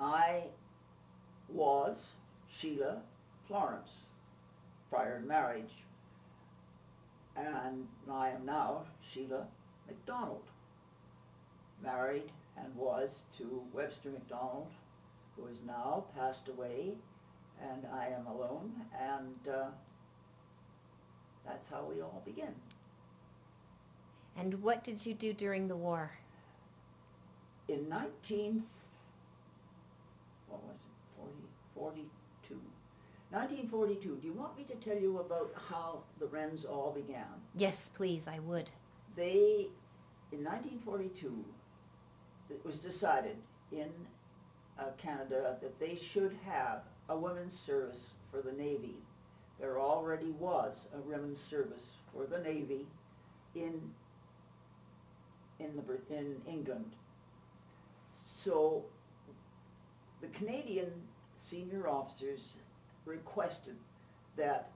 I was Sheilah Florence prior to marriage, and I am now Sheilah MacDonald, married and was to Webster MacDonald, who is now passed away, and I am alone, and that's how we all begin. And what did you do during the war? In 1942, do you want me to tell you about how the Wrens all began? Yes, please, I would. In 1942, it was decided in Canada that they should have a women's service for the Navy. There already was a women's service for the Navy in England. So the Canadian senior officers requested that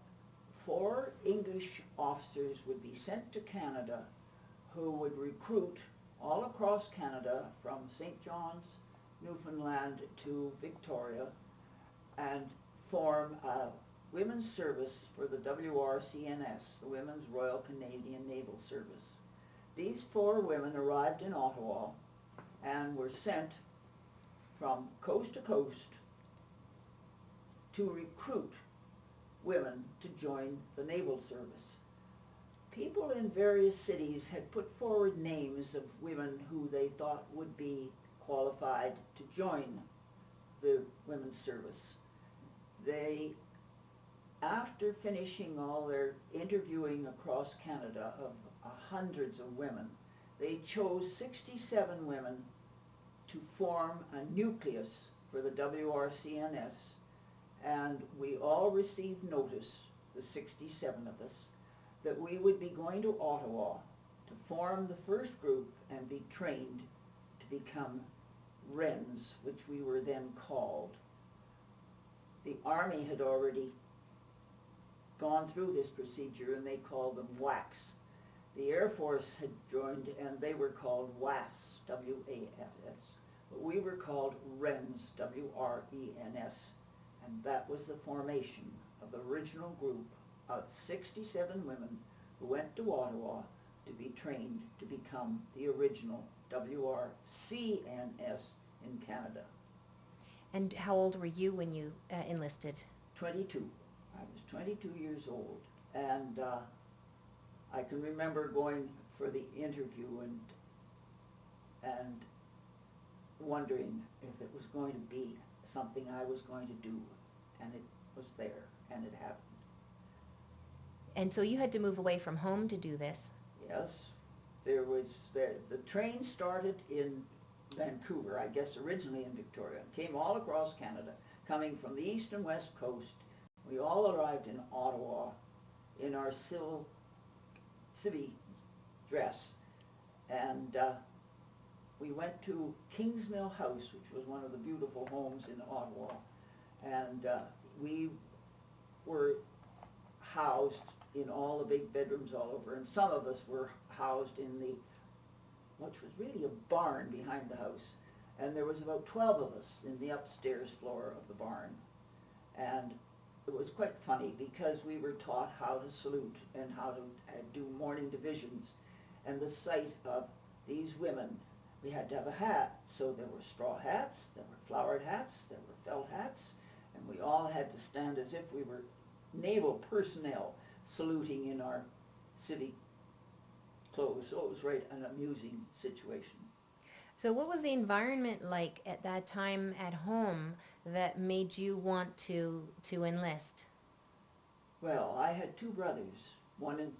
4 English officers would be sent to Canada who would recruit all across Canada from St. John's, Newfoundland to Victoria, and form a women's service for the WRCNS, the Women's Royal Canadian Naval Service. These 4 women arrived in Ottawa and were sent from coast to coast to recruit women to join the naval service. People in various cities had put forward names of women who they thought would be qualified to join the women's service. They, after finishing all their interviewing across Canada of hundreds of women, they chose 67 women to form a nucleus for the WRCNS, and we all received notice, the 67 of us, that we would be going to Ottawa to form the first group and be trained to become Wrens, which we were then called. The Army had already gone through this procedure and they called them WACs. The Air Force had joined and they were called WAFs, W-A-F-S, but we were called Wrens, W-R-E-N-S, and that was the formation of the original group of 67 women who went to Ottawa to be trained to become the original WRCNS in Canada. And how old were you when you enlisted? 22. I was 22 years old, and I can remember going for the interview and wondering if it was going to be something I was going to do, and it was there, and it happened. And so you had to move away from home to do this? Yes, there was the train started in Vancouver, I guess originally in Victoria, came all across Canada, coming from the east and west coast. We all arrived in Ottawa in our civvy dress, and we went to Kingsmill House, which was one of the beautiful homes in Ottawa, and we were housed in all the big bedrooms all over, and some of us were housed in which was really a barn behind the house, and there was about 12 of us in the upstairs floor of the barn, and it was quite funny because we were taught how to salute and how to do morning divisions, and the sight of these women, we had to have a hat, so there were straw hats, there were flowered hats, there were felt hats, and we all had to stand as if we were naval personnel saluting in our civvy clothes. So it was right an amusing situation. So what was the environment like at that time at home that made you want to enlist? Well, I had 2 brothers,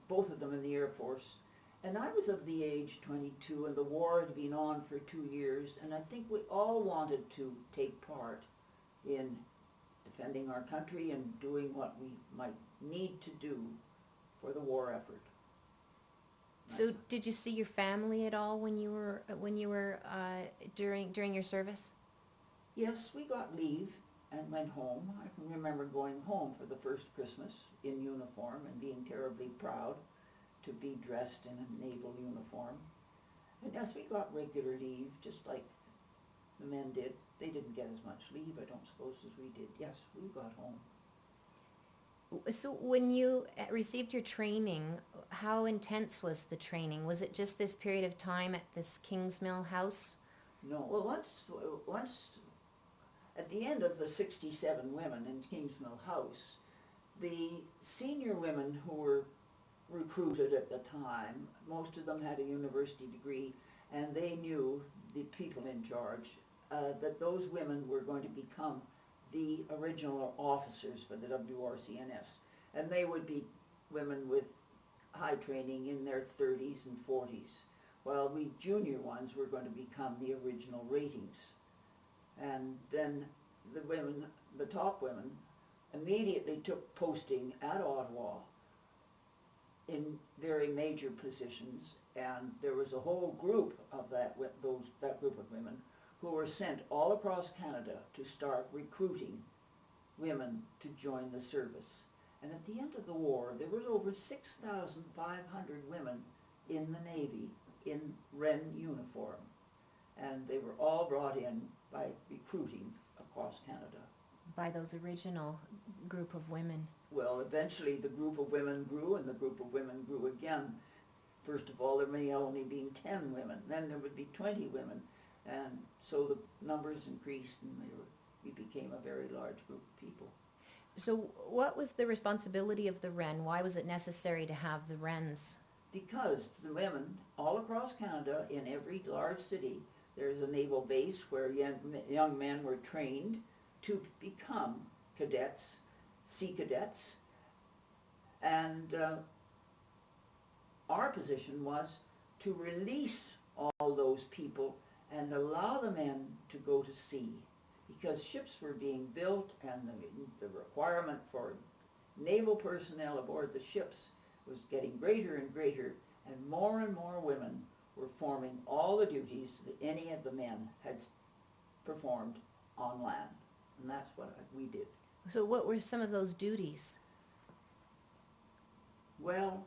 both of them in the Air Force, and I was of the age 22, and the war had been on for 2 years, and I think we all wanted to take part in defending our country and doing what we might need to do for the war effort. So did you see your family at all when you were during your service? Yes, we got leave and went home. I can remember going home for the first Christmas in uniform and being terribly proud to be dressed in a naval uniform. And yes, we got regular leave, just like The men did. They didn't get as much leave, I don't suppose, as we did. Yes, we got home. So when you received your training, how intense was the training? Was it just this period of time at this Kingsmill house? No, well, once at the end of the 67 women in Kingsmill House, the senior women who were recruited at the time, most of them had a university degree, and they knew, the people in charge, that those women were going to become the original officers for the WRCNS. And they would be women with high training in their 30s and 40s, while we junior ones were going to become the original ratings. And then the women, the top women, immediately took posting at Ottawa in very major positions, and there was a whole group of that group of women who were sent all across Canada to start recruiting women to join the service. And at the end of the war, there was over 6,500 women in the Navy in Wren uniform, and they were all brought in by recruiting across Canada. By those original group of women? Well, eventually the group of women grew, and the group of women grew again. First of all, there may only be 10 women, then there would be 20 women, and so the numbers increased, and we became a very large group of people. So what was the responsibility of the Wren? Why was it necessary to have the Wrens? Because the women all across Canada, in every large city, there's a naval base where young men were trained to become cadets, sea cadets, and our position was to release all those people and allow the men to go to sea, because ships were being built and the requirement for naval personnel aboard the ships was getting greater and greater, and more women were forming all the duties that any of the men had performed on land, and that's what we did. So what were some of those duties? Well,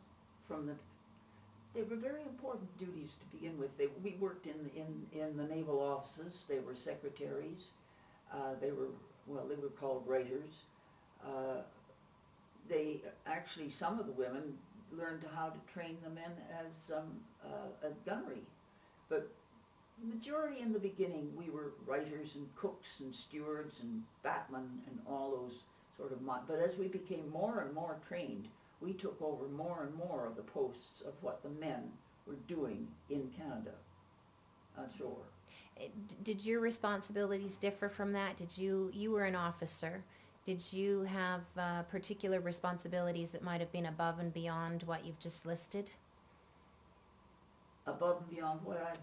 they were very important duties to begin with. We worked in the naval offices. They were secretaries. They were called writers. Some of the women learned how to train the men as at gunnery, but the majority in the beginning we were writers and cooks and stewards and batmen and all those sort of. But as we became more and more trained, we took over more and more of the posts of what the men were doing in Canada on shore. Did your responsibilities differ from that? You were an officer. Did you have particular responsibilities that might have been above and beyond what you've just listed? Above and beyond what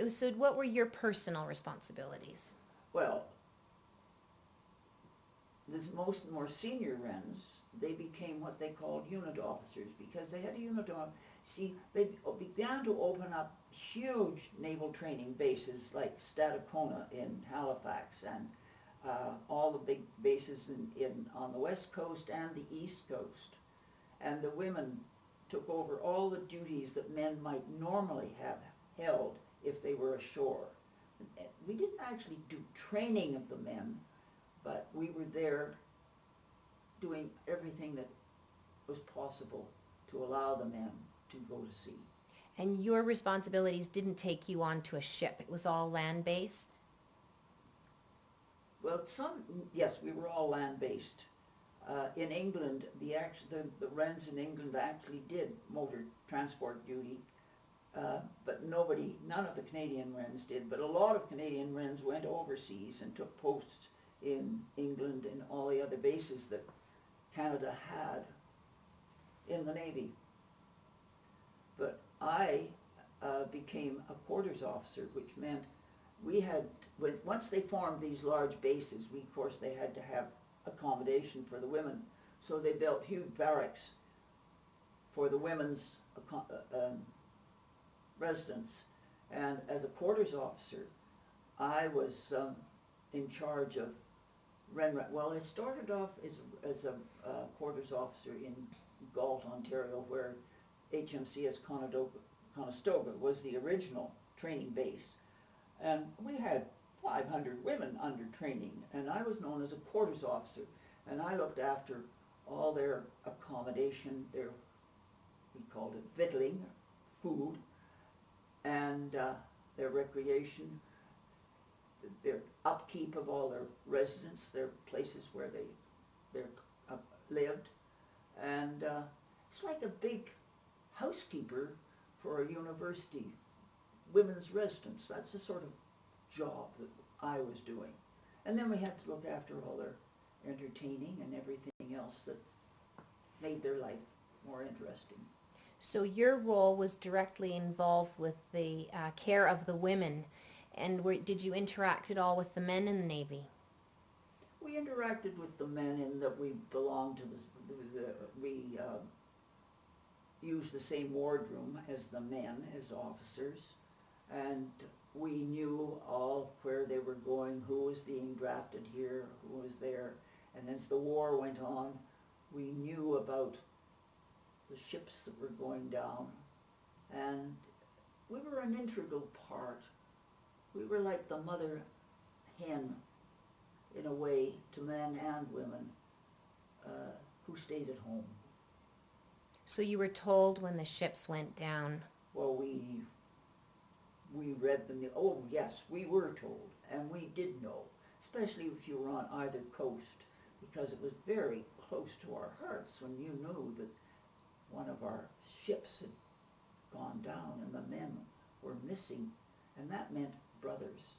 So what were your personal responsibilities? Well, this more senior Wrens, they became what they called unit officers, because they had a unit of, they began to open up huge naval training bases like Statacona in Halifax, and all the big bases on the west coast and the east coast. And the women took over all the duties that men might normally have held if they were ashore. We didn't actually do training of the men, but we were there doing everything that was possible to allow the men to go to sea. And your responsibilities didn't take you onto a ship. It was all land-based? Well, yes, we were all land-based. In England, the Wrens in England actually did motor transport duty, but none of the Canadian Wrens did. But a lot of Canadian Wrens went overseas and took posts in England and all the other bases that Canada had in the Navy. But I became a quarters officer, which meant once they formed these large bases, of course they had to have accommodation for the women. So they built huge barracks for the women's residence. And as a quarters officer, I was in charge of Well, I started off as a quarters officer in Galt, Ontario, where HMCS Conestoga was the original training base. And we had 5 500 women under training, and I was known as a quarters officer, and I looked after all their accommodation, their, we called it victualling, food, and their recreation, their upkeep of all their residents, their places where they lived, and it's like a big housekeeper for a university women's residence. That's the sort of job that I was doing. And then we had to look after all their entertaining and everything else that made their life more interesting. So your role was directly involved with the care of the women, and did you interact at all with the men in the Navy? We interacted with the men in that we belonged to we used the same wardroom as the men, as officers, and we knew all where they were going, who was being drafted here, who was there, and as the war went on, we knew about the ships that were going down, and we were an integral part. We were like the mother hen, in a way, to men and women who stayed at home. So you were told when the ships went down? Well, we read the news. Oh, yes, we were told, and we did know, especially if you were on either coast, because it was very close to our hearts when you knew that one of our ships had gone down and the men were missing, and that meant brothers,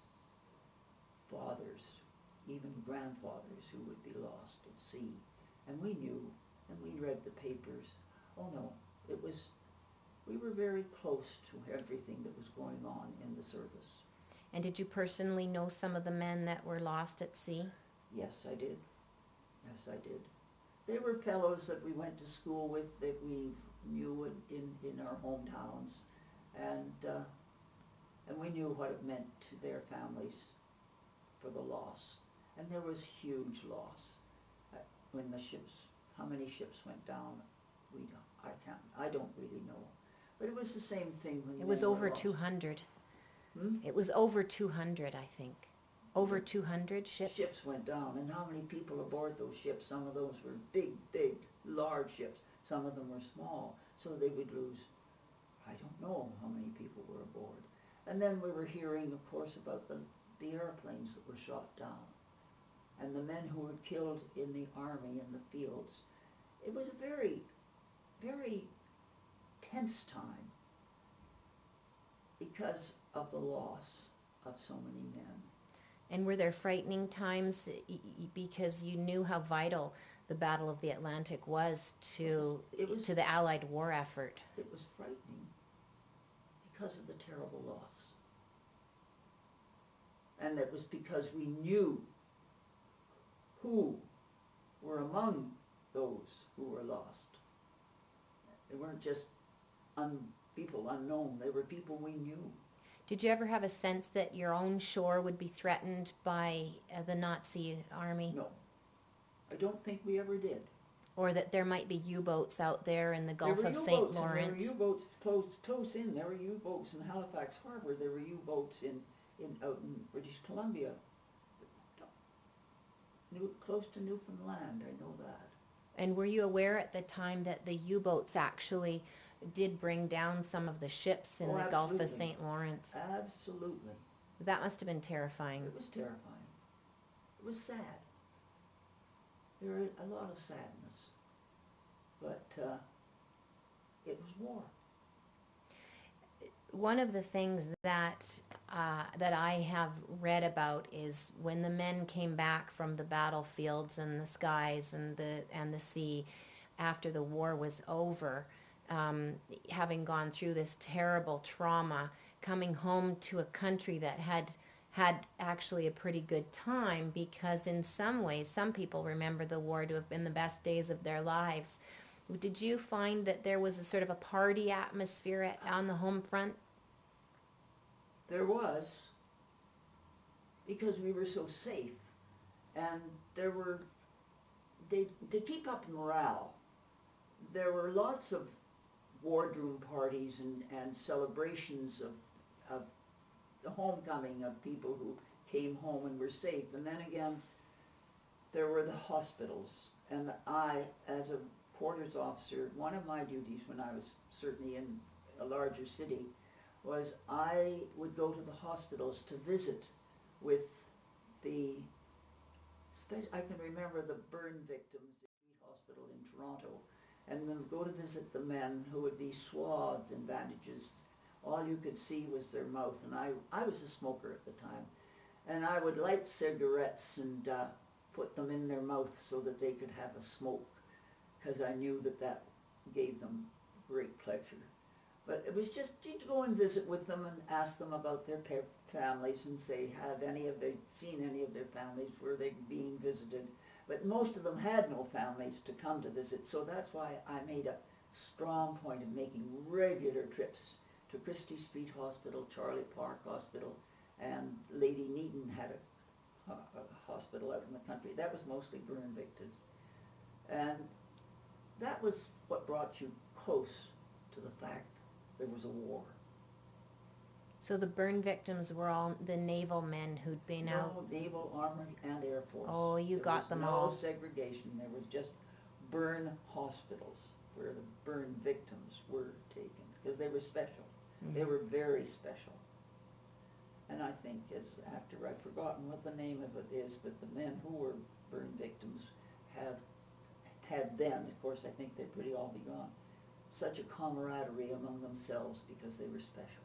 fathers, even grandfathers who would be lost at sea. And we knew, and we read the papers. Oh no, we were very close to everything that was going on in the service. And did you personally know some of the men that were lost at sea? Yes, I did. Yes, I did. They were fellows that we went to school with, that we knew in our hometowns, and we knew what it meant to their families for the loss. And there was huge loss when the ships, how many ships went down, I don't really know. But it was the same thing when it was men were over lost. 200. Hmm? It was over 200, I think. Over 200 ships? Ships went down, and how many people aboard those ships? Some of those were big, large ships. Some of them were small, so they would lose, I don't know how many people were aboard. And then we were hearing, of course, about the airplanes that were shot down, and the men who were killed in the army in the fields. It was a very, very tense time because of the loss of so many men. And were there frightening times because you knew how vital the Battle of the Atlantic was to the Allied war effort? It was frightening because of the terrible loss. And it was because we knew who were among those who were lost. They weren't just people unknown, they were people we knew. Did you ever have a sense that your own shore would be threatened by the Nazi army? No, I don't think we ever did. Or that there might be U-boats out there in the Gulf of St. Lawrence? There were U-boats close in. There were U-boats in Halifax Harbor. There were U-boats out in British Columbia. Close to Newfoundland, I know that. And were you aware at the time that the U-boats actually did bring down some of the ships in the Gulf of St. Lawrence? Absolutely. That must have been terrifying. It was terrifying. It was sad. There was a lot of sadness. But it was war. One of the things that I have read about is when the men came back from the battlefields and the skies and the sea after the war was over, having gone through this terrible trauma, coming home to a country that had actually a pretty good time, because in some ways, some people remember the war to have been the best days of their lives. Did you find that there was a sort of a party atmosphere on the home front? There was, because we were so safe, and there were, to keep up morale, there were lots of wardroom parties and celebrations of the homecoming of people who came home and were safe. And then again, there were the hospitals. And I, as a quarters officer, one of my duties when I was certainly in a larger city was I would go to the hospitals to visit with the, I can remember the burn victims at the hospital in Toronto, and then go to visit the men who would be swathed in bandages. All you could see was their mouth, and I was a smoker at the time, and I would light cigarettes and put them in their mouth so that they could have a smoke, because I knew that that gave them great pleasure. But it was just to go and visit with them and ask them about their families and say, have any of they seen any of their families, were they being visited? But most of them had no families to come to visit, so that's why I made a strong point of making regular trips to Christie Street Hospital, Charlie Park Hospital, and Lady Neaton had a hospital out in the country. That was mostly burn victims. And that was what brought you close to the fact there was a war. So the burn victims were all the naval men who'd been out? No, Naval, Army, and Air Force. Oh, you got them all. There was no segregation. There was just burn hospitals where the burn victims were taken, because they were special. They were very special. And I think, as after I've forgotten what the name of it is, but the men who were burn victims have had then, of course I think they're pretty all be gone, such a camaraderie among themselves because they were special.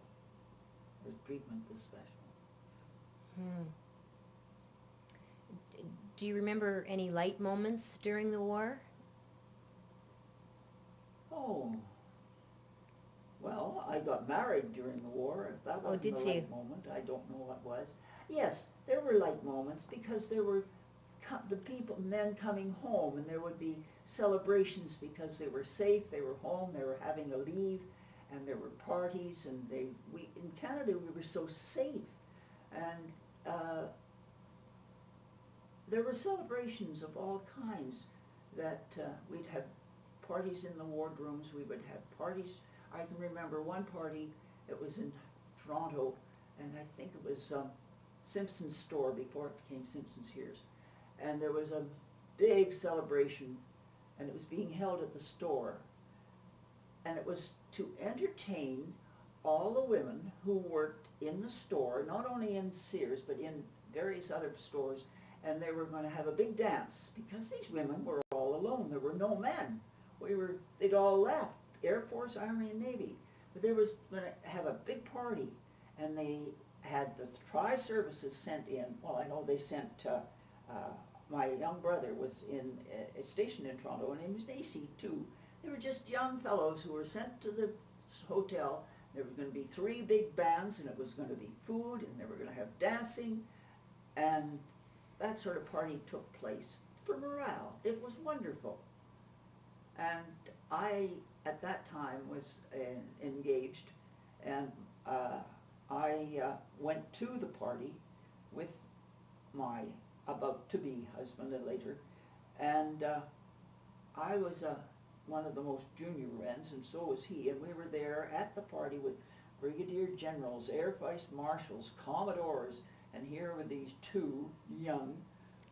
Their treatment was special. Do you remember any light moments during the war? Oh, well, I got married during the war. If that wasn't a light moment, I don't know what was. Yes, there were light moments because there were the people, men coming home, and there would be celebrations because they were safe, they were home, they were having a leave, and there were parties, and we in Canada we were so safe, and there were celebrations of all kinds that we'd have parties in the wardrooms, we would have parties. I can remember one party, it was in Toronto, and I think it was Simpson's store before it became Simpson's Here's. And there was a big celebration, and it was being held at the store. And it was to entertain all the women who worked in the store, not only in Sears, but in various other stores. And they were going to have a big dance, because these women were all alone. There were no men. They'd all left, Air Force, Army, and Navy. But they was going to have a big party, and they had the tri-services sent in. Well, I know they sent, my young brother was stationed in Toronto, and he was AC-2. They were just young fellows who were sent to the hotel. There were going to be 3 big bands, and it was going to be food, and they were going to have dancing, and that sort of party took place for morale. It was wonderful. And I, at that time, was engaged, and I went to the party with my about-to-be husband later, and I was one of the most junior Wrens, and so was he, and we were there at the party with brigadier generals, air vice marshals, commodores, and here were these 2 young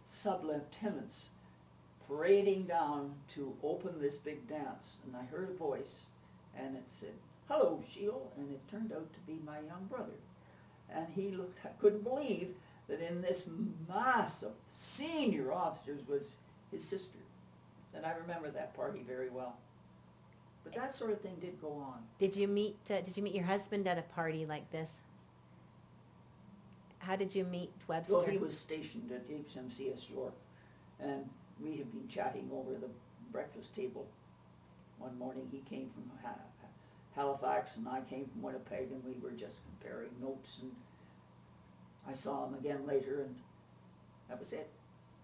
sub-lieutenants parading down to open this big dance, and I heard a voice, and it said, "Hello, Sheilah," and it turned out to be my young brother. And he looked, I couldn't believe that in this mass of senior officers was his sister. And I remember that party very well. But that sort of thing did go on. Did you meet your husband at a party like this? How did you meet Webster? Well, he was stationed at HMCS York, and we had been chatting over the breakfast table. One morning he came from Halifax, and I came from Winnipeg, and we were just comparing notes, and I saw him again later, and that was it.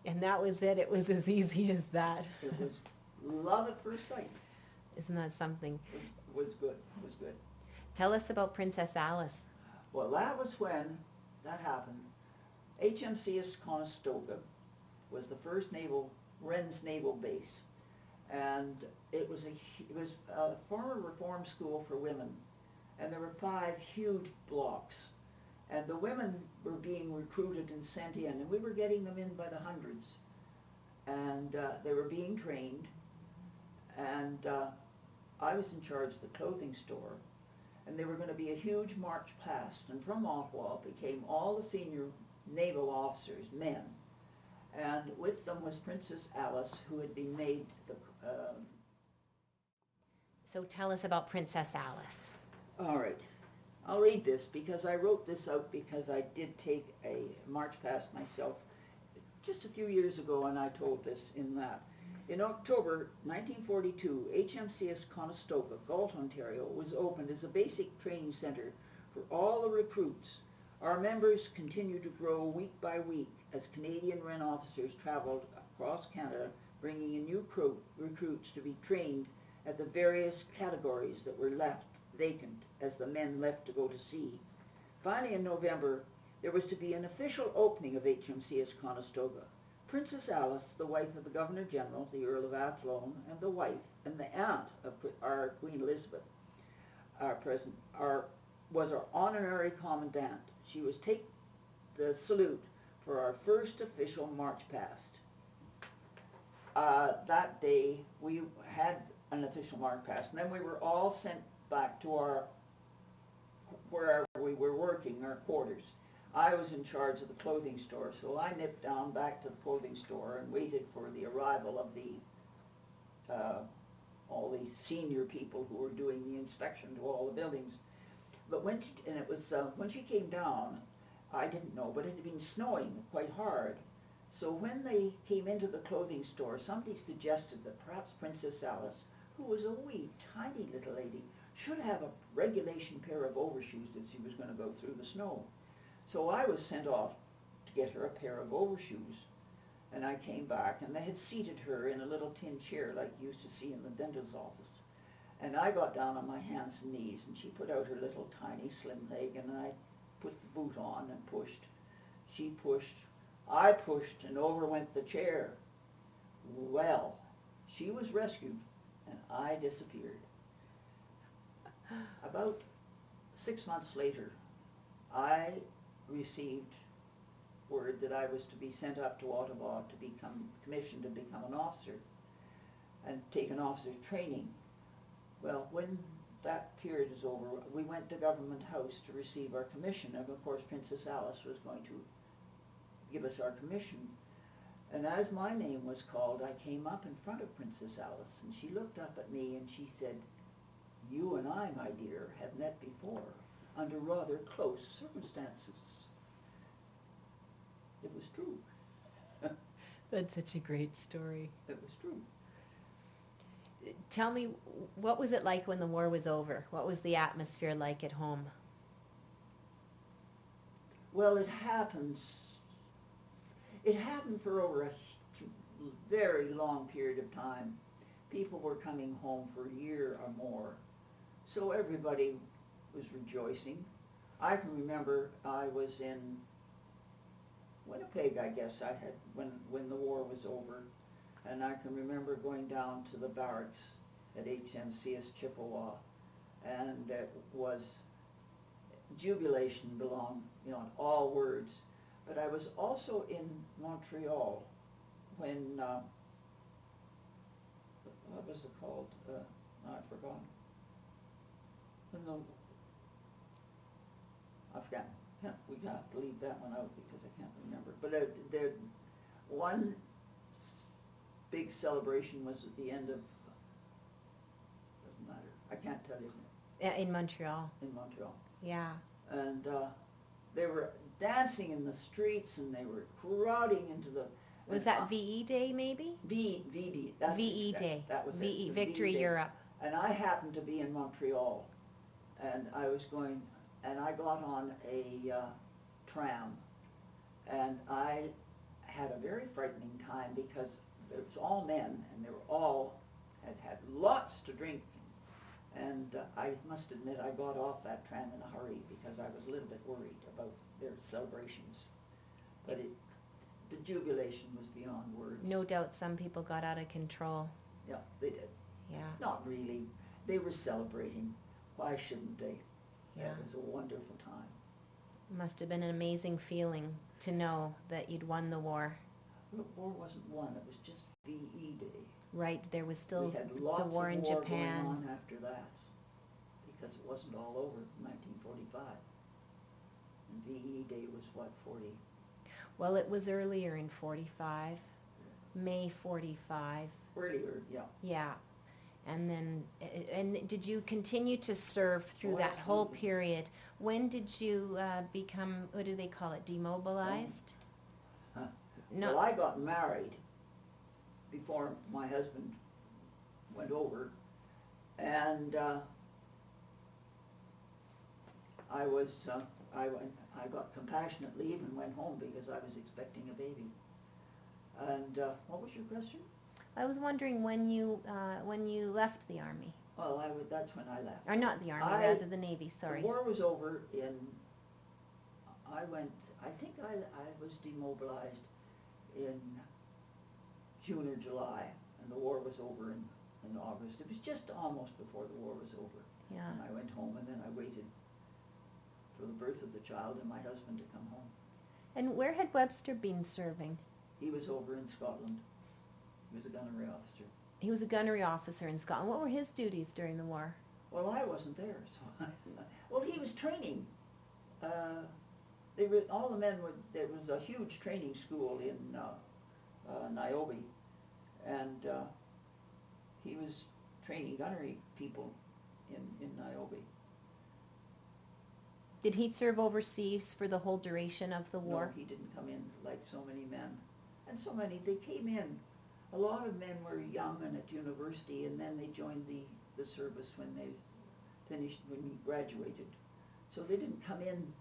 And that was it? It was as easy as that? It was love at first sight. Isn't that something? It was good. It was good. Tell us about Princess Alice. Well, that was when that happened. HMCS Conestoga was the first Wrens naval base, and it was a former reform school for women, and there were 5 huge blocks, And the women were being recruited and sent in, and we were getting them in by the hundreds. And they were being trained, and I was in charge of the clothing store, and they were going to be a huge march past, and from Ottawa became all the senior naval officers, men, and with them was Princess Alice, who had been made the... So tell us about Princess Alice. All right. I'll read this because I wrote this out because I did take a march past myself just a few years ago, and I told this in that. In October 1942, HMCS Conestoga, Galt, Ontario, was opened as a basic training center for all the recruits. Our members continued to grow week by week as Canadian Wren officers traveled across Canada, bringing in new recruits to be trained at the various categories that were left vacant as the men left to go to sea. Finally, in November, there was to be an official opening of HMCS Conestoga. Princess Alice, the wife of the Governor-General, the Earl of Athlone, and the wife and the aunt of our Queen Elizabeth, was our honorary commandant. She was take the salute for our first official march past. That day, we had an official march past, and then we were all sent back to wherever we were working, our quarters. I was in charge of the clothing store, so I nipped down back to the clothing store and waited for the arrival of all the senior people who were doing the inspection to all the buildings. But when she came down, I didn't know, but it had been snowing quite hard. So when they came into the clothing store, somebody suggested that perhaps Princess Alice, who was a wee, tiny little lady, should have a regulation pair of overshoes if she was going to go through the snow. So I was sent off to get her a pair of overshoes, and I came back, and they had seated her in a little tin chair like you used to see in the dentist's office. And I got down on my hands and knees, and she put out her little tiny slim leg, and I put the boot on and pushed. She pushed, I pushed, and over went the chair. Well, she was rescued, and I disappeared. About 6 months later, I received word that I was to be sent up to Ottawa to become commissioned to become an officer and take an officer's training. Well, when that period is over, we went to Government House to receive our commission, and of course Princess Alice was going to give us our commission. And as my name was called, I came up in front of Princess Alice, and she looked up at me and she said, "You and I, my dear, have met before, under rather close circumstances." It was true. That's such a great story. It was true. Tell me, what was it like when the war was over? What was the atmosphere like at home? Well, it happened for over a very long period of time. People were coming home for a year or more, so everybody was rejoicing. I can remember I was in Winnipeg, I guess I had, when the war was over, and I can remember going down to the barracks at HMCS Chippewa, and it was jubilation belonged, in all words. But I was also in Montreal when, what was it called? I've forgotten. I forgot. We have to leave that one out because I can't remember. But one big celebration was at the end of, doesn't matter, I can't tell you. In Montreal. In Montreal. Yeah. And they were dancing in the streets, and they were crowding into the... Was that VE Day, maybe? VE. That's VE Day. That was VE, it. Victory VE Day. Europe. And I happened to be in Montreal, and I was going, and I got on a tram, and I had a very frightening time because it was all men, and they were all had lots to drink, and I must admit I got off that tram in a hurry because I was a little bit worried about their celebrations. But the jubilation was beyond words. No doubt some people got out of control. Yeah, they did. Yeah. Not really. They were celebrating. Why shouldn't they? Yeah. It was a wonderful time. Must have been an amazing feeling to know that you'd won the war. The war wasn't won, it was just VE Day. Right, there was still We had the lots war in of war Japan. going on after that, because it wasn't all over in 1945. And VE Day was what, 40? Well, it was earlier in 45, May 45. Earlier, yeah. Yeah. And then, and did you continue to serve through Oh, that whole absolutely. period? When did you become, what do they call it, demobilized? Huh. No. Well, I got married before my husband went over, and I got compassionate leave and went home because I was expecting a baby. And what was your question? I was wondering when you left the Army. Well, that's when I left. Or not the Army, rather the Navy, sorry. The war was over I think I was demobilized in June or July, and the war was over in August. It was just almost before the war was over. Yeah. And I went home, and then I waited for the birth of the child and my husband to come home. And where had Webster been serving? He was over in Scotland. He was a gunnery officer. He was a gunnery officer in Scotland. What were his duties during the war? Well, I wasn't there, so well, he was training. All the men were. There was a huge training school in Niobe, and he was training gunnery people in Niobe. Did he serve overseas for the whole duration of the war? No, he didn't come in like so many men, and so many. They came in. A lot of men were young and at university, and then they joined the service when they finished, when we graduated. So they didn't come in,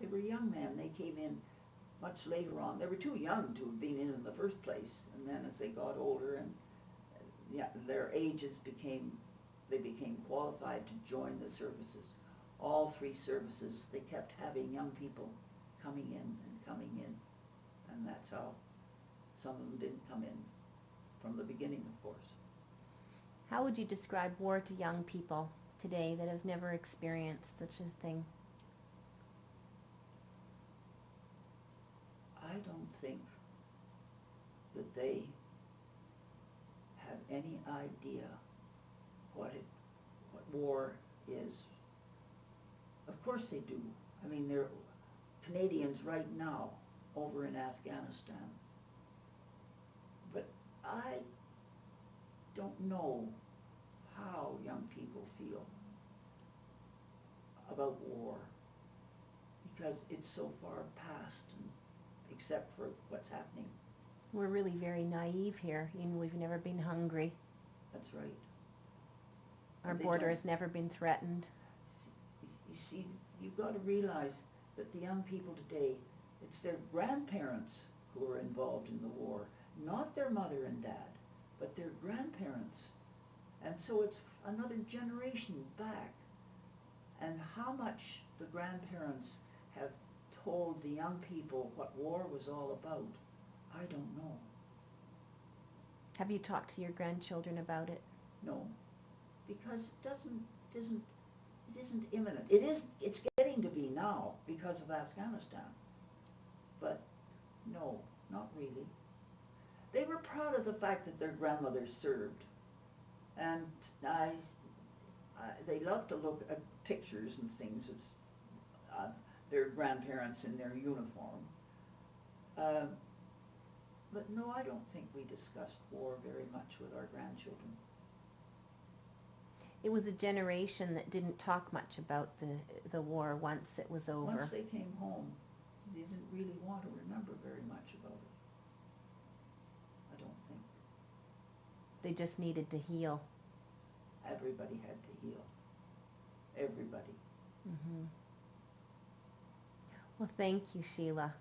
they were young men, they came in much later on. They were too young to have been in the first place, and then as they got older and their ages they became qualified to join the services. All three services, they kept having young people coming in, and that's how some of them didn't come in from the beginning, of course. How would you describe war to young people today that have never experienced such a thing? I don't think that they have any idea what war is. Of course they do. I mean, there are Canadians right now over in Afghanistan. But I don't know how young people feel about war, because it's so far past, and except for what's happening. We're really very naive here. You know, we've never been hungry. That's right. Our And they border don't. has never been threatened. You see, you've got to realize that the young people today, it's their grandparents who are involved in the war, not their mother and dad, but their grandparents. And so it's another generation back. And how much the grandparents have told the young people what war was all about, I don't know. Have you talked to your grandchildren about it? No, because it isn't imminent. It's getting to be now because of Afghanistan. But no, not really. They were proud of the fact that their grandmothers served. And they love to look at pictures and things of their grandparents in their uniform. But no, I don't think we discussed war very much with our grandchildren. It was a generation that didn't talk much about the war once it was over. Once they came home, they didn't really want to remember very much about it. I don't think. They just needed to heal. Everybody had to heal. Everybody. Mm-hmm. Well, thank you, Sheilah.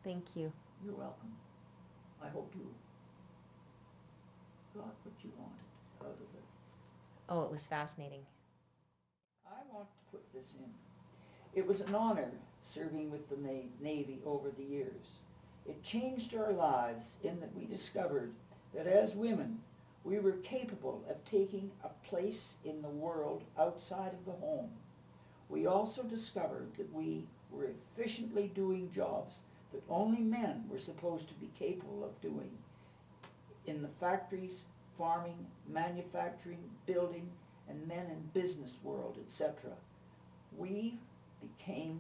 Thank you. You're welcome. I hope you got what you wanted out of it. Oh, it was fascinating. I want to put this in. It was an honor serving with the Navy over the years. It changed our lives in that we discovered that as women, we were capable of taking a place in the world outside of the home. We also discovered that we were efficiently doing jobs that only men were supposed to be capable of doing in the factories, farming, manufacturing, building, and men in business world, etc. We became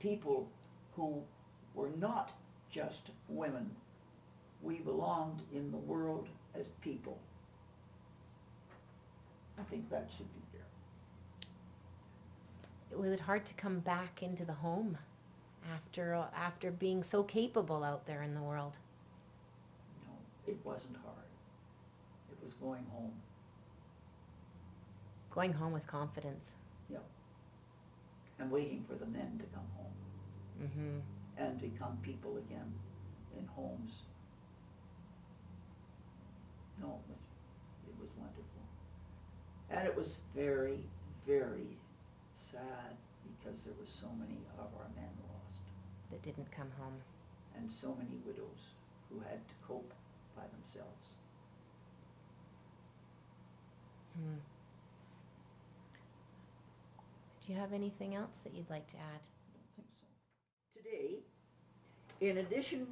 people who were not just women. We belonged in the world as people. I think that should be there. Was it hard to come back into the home after being so capable out there in the world? No, it wasn't hard. It was going home. Going home with confidence. Yep. And waiting for the men to come home. Mm-hmm. And become people again in homes. No, it was wonderful. And it was very, very sad because there were so many of our men lost. That didn't come home. And so many widows who had to cope by themselves. Hmm. Do you have anything else that you'd like to add? I don't think so. Today, in addition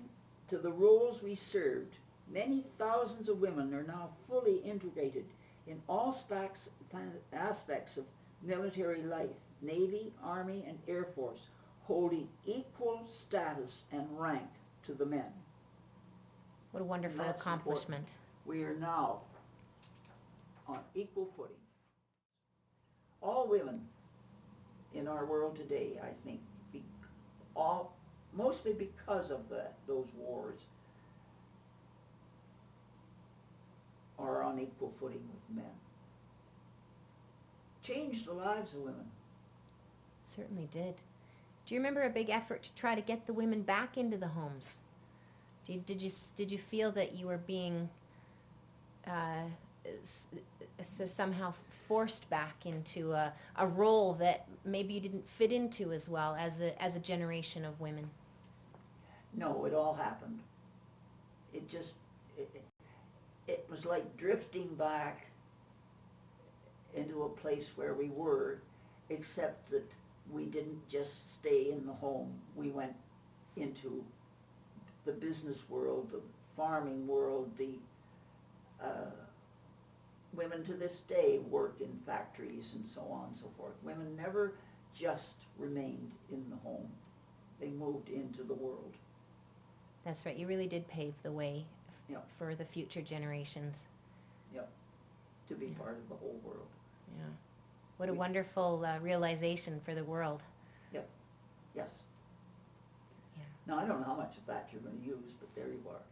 to the roles we served, many thousands of women are now fully integrated in all aspects of military life, Navy, Army, and Air Force, holding equal status and rank to the men. What a wonderful accomplishment. We are now on equal footing. All women in our world today, I think, mostly because of those wars, are on equal footing with men. Changed the lives of women. Certainly did. Do you remember a big effort to try to get the women back into the homes? Did you feel that you were being so somehow forced back into a role that maybe you didn't fit into as well as a generation of women? No, it all happened. It was like drifting back into a place where we were, except that we didn't just stay in the home. We went into the business world, the farming world. The women to this day work in factories and so on and so forth. Women never just remained in the home. They moved into the world. That's right. You really did pave the way Yep. for the future generations. Yep. To be part of the whole world. Yeah. What a wonderful realization for the world. Yep. Yes. Yeah. Now, I don't know how much of that you're going to use, but there you are.